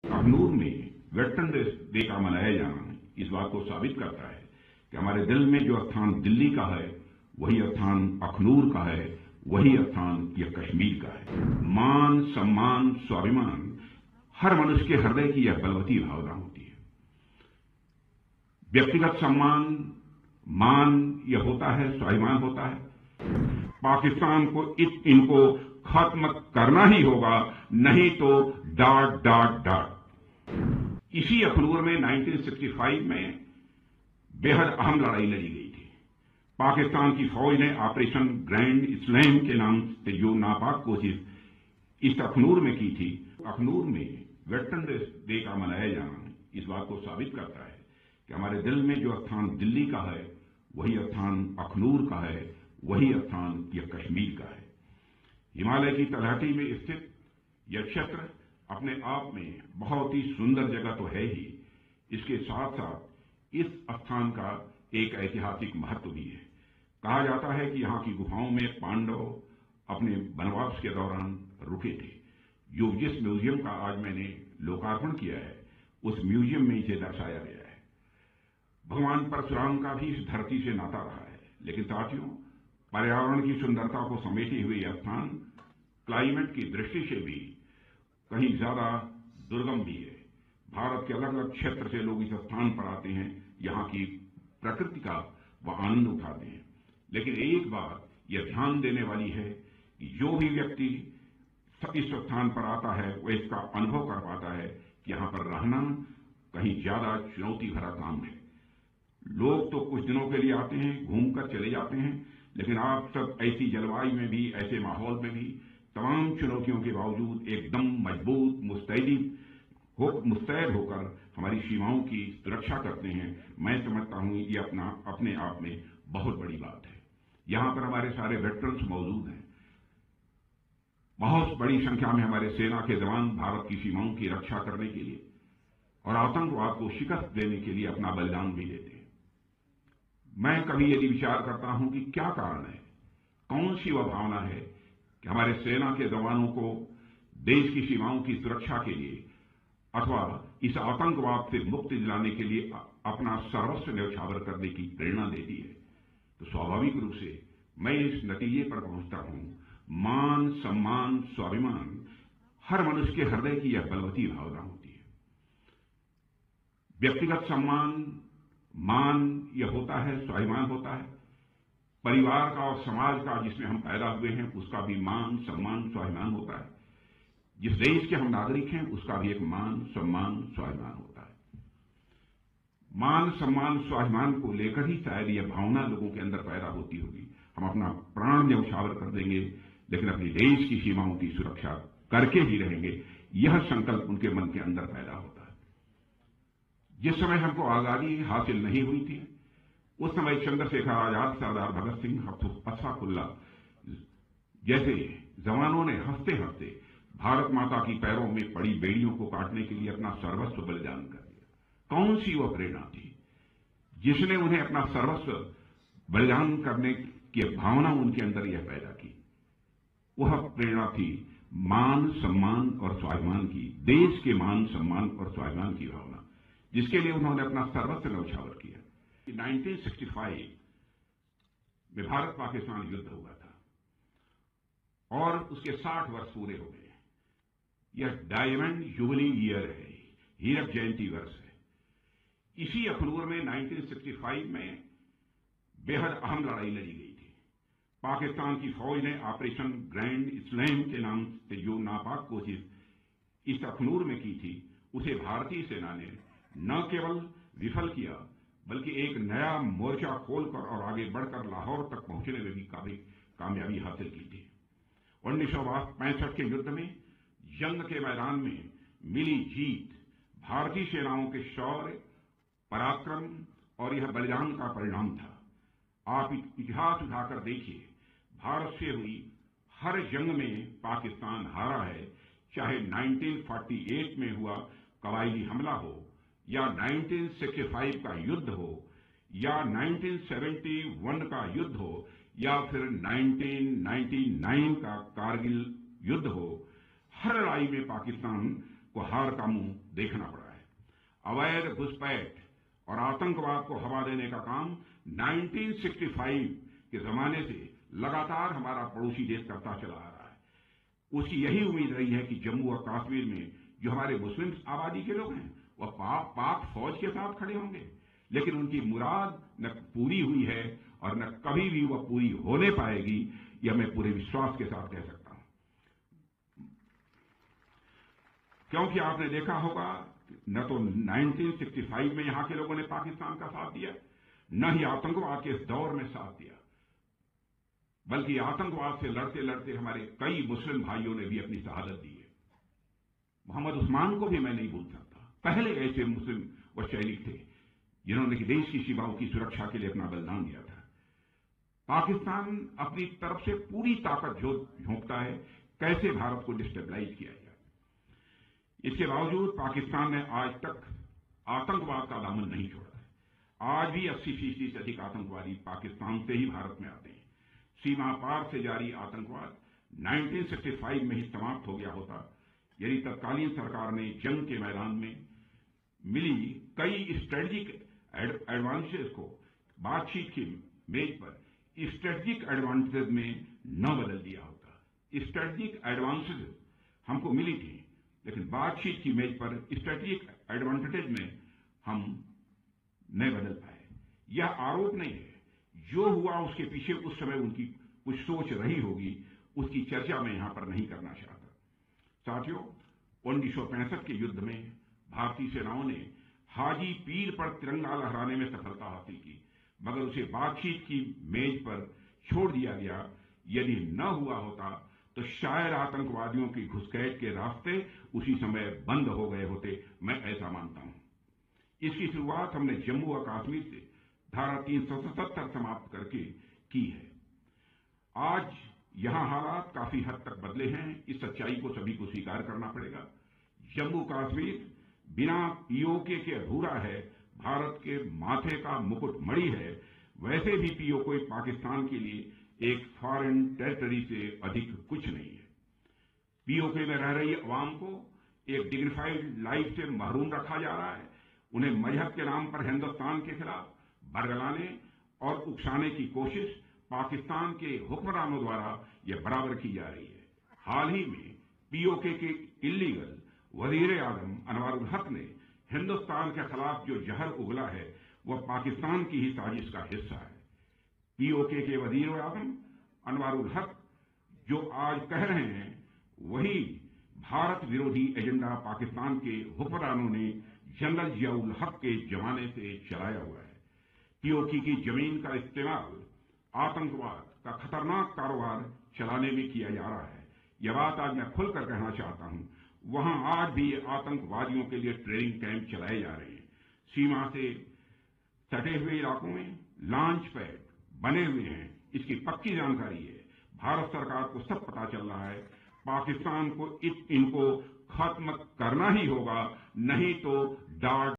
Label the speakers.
Speaker 1: अखनूर में veteran day का मनाया जाना इस बात को साबित करता है कि हमारे दिल में जो स्थान दिल्ली का है वही स्थान अखनूर का है, वही स्थान यह कश्मीर का है। मान, सम्मान, स्वाभिमान हर मनुष्य के हृदय की यह बलवती भावना होती है। व्यक्तिगत सम्मान, मान यह होता है, स्वाभिमान होता है। पाकिस्तान को इनको खत्म करना ही होगा, नहीं तो डाट डाट डाट। इसी अखनूर में 1965 में बेहद अहम लड़ाई लड़ी गई थी। पाकिस्तान की फौज ने ऑपरेशन ग्रैंड स्लैम के नाम से जो नापाक कोशिश इस अखनूर में की थी। अखनूर में वेटरन डे का मनाया जाना इस बात को साबित करता है कि हमारे दिल में जो स्थान दिल्ली का है वही स्थान अखनूर का है, वही स्थान यह कश्मीर का है। हिमालय की तलहटी में स्थित यह क्षेत्र अपने आप में बहुत ही सुंदर जगह तो है ही, इसके साथ साथ इस स्थान का एक ऐतिहासिक महत्व भी है। कहा जाता है कि यहाँ की गुफाओं में पांडव अपने वनवास के दौरान रुके थे। जो जिस म्यूजियम का आज मैंने लोकार्पण किया है उस म्यूजियम में इसे दर्शाया गया है। भगवान परशुराम का भी इस धरती से नाता रहा है। लेकिन साथियों, पर्यावरण की सुंदरता को समेटे हुए यह स्थान क्लाइमेट की दृष्टि से भी कहीं ज्यादा दुर्गम भी है। भारत के अलग अलग क्षेत्र से लोग इस स्थान पर आते हैं, यहाँ की प्रकृति का वह आनंद उठाते हैं। लेकिन एक बात यह ध्यान देने वाली है कि जो भी व्यक्ति इस स्थान पर आता है वह इसका अनुभव कर पाता है कि यहाँ पर रहना कहीं ज्यादा चुनौती भरा काम है। लोग तो कुछ दिनों के लिए आते हैं, घूमकर चले जाते हैं, लेकिन आप सब ऐसी जलवायु में भी, ऐसे माहौल में भी तमाम चुनौतियों के बावजूद एकदम मजबूत मुस्तैद होकर हमारी सीमाओं की सुरक्षा करते हैं। मैं समझता हूं ये अपने आप में बहुत बड़ी बात है। यहां पर हमारे सारे वेटरन्स मौजूद हैं। बहुत बड़ी संख्या में हमारे सेना के जवान भारत की सीमाओं की रक्षा करने के लिए और आतंकवाद को शिकस्त देने के लिए अपना बलिदान भी देते हैं। मैं कभी यदि विचार करता हूं कि क्या कारण है, कौन सी वह भावना है कि हमारे सेना के जवानों को देश की सीमाओं की सुरक्षा के लिए अथवा इस आतंकवाद से मुक्ति दिलाने के लिए अपना सर्वस्व न्यौछावर करने की प्रेरणा देती है, तो स्वाभाविक रूप से मैं इस नतीजे पर पहुंचता हूं। मान, सम्मान, स्वाभिमान हर मनुष्य के हृदय की यह बलवती भावना होती है। व्यक्तिगत सम्मान, मान यह होता है, स्वाभिमान होता है। परिवार का और समाज का जिसमें हम पैदा हुए हैं उसका भी मान, सम्मान, स्वाभिमान होता है। जिस देश के हम नागरिक हैं उसका भी एक मान, सम्मान, स्वाभिमान होता है। मान, सम्मान, स्वाभिमान को लेकर ही शायद यह भावना लोगों के अंदर पैदा होती होगी। हम अपना प्राण न्यौछावर कर देंगे लेकिन अपने देश की सीमाओं की सुरक्षा करके ही रहेंगे, यह संकल्प उनके मन के अंदर पैदा होता है। जिस समय हमको आजादी हासिल नहीं हुई थी उस समय चंद्रशेखर आजाद, सरदार भगत सिंह, अशफाकुल्ला जैसे जवानों ने हंसते हंसते भारत माता की पैरों में पड़ी बेड़ियों को काटने के लिए अपना सर्वस्व बलिदान कर दिया। कौन सी वह प्रेरणा थी जिसने उन्हें अपना सर्वस्व बलिदान करने की भावना उनके अंदर यह पैदा की? वह प्रेरणा थी मान, सम्मान और स्वाभिमान की, देश के मान, सम्मान और स्वाभिमान की भावना, जिसके लिए उन्होंने अपना सर्वस्व न्यौछावर किया। 1965 में भारत पाकिस्तान युद्ध हुआ था और उसके 60 वर्ष पूरे हो गए। यह डायमंड जुबली ईयर है, हीरक जयंती वर्ष है। इसी अखनूर में 1965 में बेहद अहम लड़ाई लड़ी गई थी। पाकिस्तान की फौज ने ऑपरेशन ग्रैंड स्लैम के नाम से जो नापाक कोशिश इस अखनूर में की थी उसे भारतीय सेना ने न केवल विफल किया बल्कि एक नया मोर्चा खोलकर और आगे बढ़कर लाहौर तक पहुंचने में भी काफी कामयाबी हासिल की थी। 1965 के युद्ध में जंग के मैदान में मिली जीत भारतीय सेनाओं के शौर्य, पराक्रम और यह बलिदान का परिणाम था। आप इतिहास उठाकर देखिए, भारत से हुई हर जंग में पाकिस्तान हारा है, चाहे 1948 में हुआ कबायली हमला हो या 1965 का युद्ध हो या 1971 का युद्ध हो या फिर 1999 का कारगिल युद्ध हो। हर लड़ाई में पाकिस्तान को हार का मुंह देखना पड़ा है। अवैध घुसपैठ और आतंकवाद को हवा देने का काम 1965 के जमाने से लगातार हमारा पड़ोसी देश करता चला आ रहा है। उसकी यही उम्मीद रही है कि जम्मू और कश्मीर में जो हमारे मुस्लिम आबादी के लोग हैं वह पाक फौज के साथ खड़े होंगे, लेकिन उनकी मुराद न पूरी हुई है और न कभी भी वह पूरी होने पाएगी, यह मैं पूरे विश्वास के साथ कह सकता हूं। क्योंकि आपने देखा होगा न तो 1965 में यहां के लोगों ने पाकिस्तान का साथ दिया, न ही आतंकवाद के इस दौर में साथ दिया, बल्कि आतंकवाद से लड़ते लड़ते हमारे कई मुस्लिम भाइयों ने भी अपनी शहादत दी है। मोहम्मद उस्मान को भी मैं नहीं भूल सकता। पहले ऐसे मुस्लिम व सैनिक थे जिन्होंने देश की सीमाओं की सुरक्षा के लिए अपना बलिदान दिया था। पाकिस्तान अपनी तरफ से पूरी ताकत झोंकता है कैसे भारत को डिस्टेबलाइज किया जाए। इसके बावजूद पाकिस्तान ने आज तक आतंकवाद का दामन नहीं छोड़ा है। आज भी 80% से अधिक आतंकवादी पाकिस्तान से ही भारत में आते हैं। सीमा पार से जारी आतंकवाद 1965 में ही समाप्त हो गया होता यदि तत्कालीन सरकार ने जंग के मैदान में मिली कई स्ट्रेटेजिक एडवांटेज को बातचीत की मेज पर स्ट्रेटेजिक एडवांटेज में न बदल दिया होता। स्ट्रेटेजिक एडवांटेज हमको मिली थी, लेकिन बातचीत की मेज पर स्ट्रेटेजिक एडवांटेज में हम नहीं बदल पाए। यह आरोप नहीं है, जो हुआ उसके पीछे उस समय उनकी कुछ सोच रही होगी, उसकी चर्चा मैं यहां पर नहीं करना चाहता। साथियों, 1965 के युद्ध में भारतीय सेनाओं ने हाजी पीर पर तिरंगा लहराने में सफलता हासिल की, मगर उसे बातचीत की मेज पर छोड़ दिया गया। यदि न हुआ होता तो शायद आतंकवादियों की घुसपैठ के रास्ते उसी समय बंद हो गए होते, मैं ऐसा मानता हूं। इसकी शुरुआत हमने जम्मू और कश्मीर से धारा 377 समाप्त करके की है। आज यहां हालात काफी हद तक बदले हैं, इस सच्चाई को सभी को स्वीकार करना पड़ेगा। जम्मू कश्मीर बिना पीओके के अधूरा है, भारत के माथे का मुकुट मणि है। वैसे भी पीओके पाकिस्तान के लिए एक फॉरेन टेरिटरी से अधिक कुछ नहीं है। पीओके में रह रही अवाम को एक डिग्निफाइड लाइफ से महरूम रखा जा रहा है। उन्हें मजहब के नाम पर हिंदुस्तान के खिलाफ बरगलाने और उकसाने की कोशिश पाकिस्तान के हुक्मरानों द्वारा यह बराबर की जा रही है। हाल ही में पीओके के इल्लीगल वजीर आजम अनवारुल हक ने हिंदुस्तान के खिलाफ जो जहर उगला है वह पाकिस्तान की ही साजिश का हिस्सा है। पीओके के वजीर आजम अनवारुल हक जो आज कह रहे हैं वही भारत विरोधी एजेंडा पाकिस्तान के हुक्मरानों ने जनरल जियाउल हक के जमाने से चलाया हुआ है। पीओके की जमीन का इस्तेमाल आतंकवाद का खतरनाक कारोबार चलाने में किया जा रहा है। यह बात आज मैं खुलकर कहना चाहता हूं। वहां आज भी आतंकवादियों के लिए ट्रेनिंग कैंप चलाए जा रहे हैं। सीमा से सटे हुए इलाकों में लॉन्च पैड बने हुए हैं, इसकी पक्की जानकारी है। भारत सरकार को सब पता चल रहा है। पाकिस्तान को इनको खत्म करना ही होगा, नहीं तो डाट